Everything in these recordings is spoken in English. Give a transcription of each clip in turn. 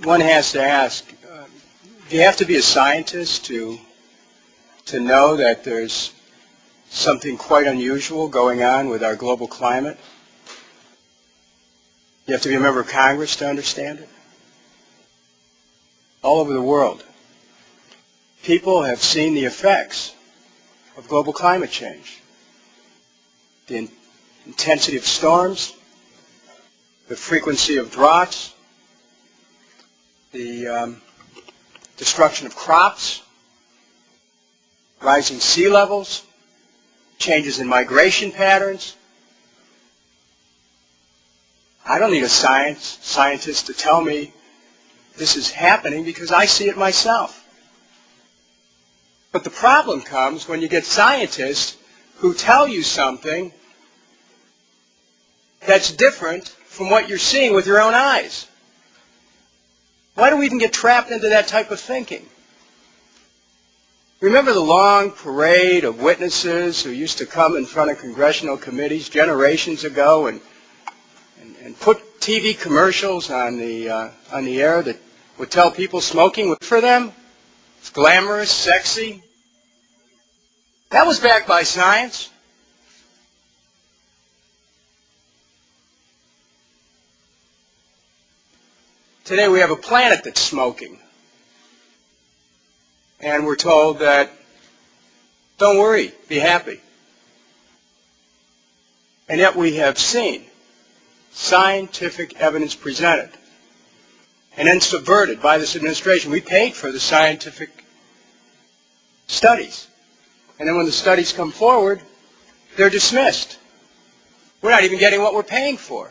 one has to ask, do you have to be a scientist to know that there's something quite unusual going on with our global climate? You have to be a member of Congress to understand it? All over the world, people have seen the effects of global climate change. The intensity of storms, the frequency of droughts, the destruction of crops, rising sea levels, changes in migration patterns. I don't need a scientist to tell me this is happening because I see it myself. But the problem comes when you get scientists who tell you something that's different from what you're seeing with your own eyes. Why do we even get trapped into that type of thinking? Remember the long parade of witnesses who used to come in front of congressional committees generations ago and put TV commercials on the air that would tell people smoking was good for them? It's glamorous, sexy. That was backed by science. Today we have a planet that's smoking. And we're told that, don't worry, be happy. And yet we have seen scientific evidence presented and then subverted by this administration. We paid for the scientific studies. And then when the studies come forward, they're dismissed. We're not even getting what we're paying for.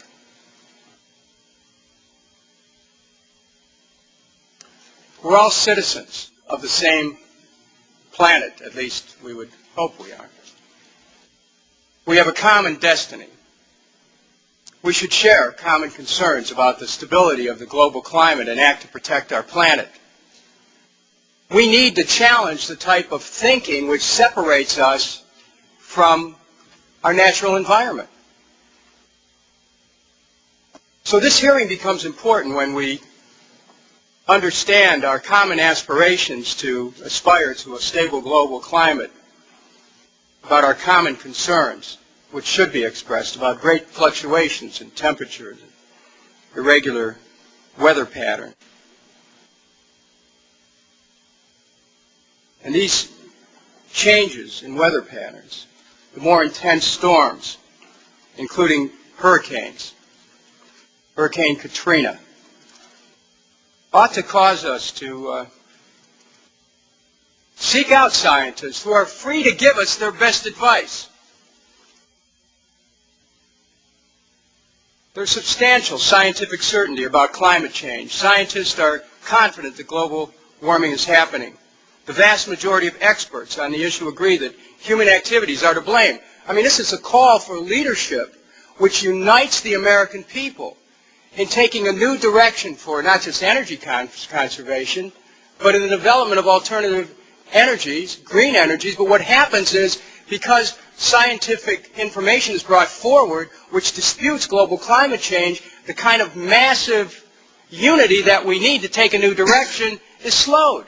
We're all citizens of the same planet, at least we would hope we are. We have a common destiny. We should share common concerns about the stability of the global climate and act to protect our planet. We need to challenge the type of thinking which separates us from our natural environment. So this hearing becomes important when we understand our common aspirations to aspire to a stable global climate, about our common concerns, which should be expressed, about great fluctuations in temperatures, irregular weather pattern. And these changes in weather patterns, the more intense storms, including hurricanes, Hurricane Katrina, ought to cause us to seek out scientists who are free to give us their best advice. There's substantial scientific certainty about climate change. Scientists are confident that global warming is happening. The vast majority of experts on the issue agree that human activities are to blame. I mean, this is a call for leadership which unites the American people in taking a new direction for not just energy conservation, but in the development of alternative energies, green energies. But what happens is, because scientific information is brought forward which disputes global climate change, the kind of massive unity that we need to take a new direction is slowed.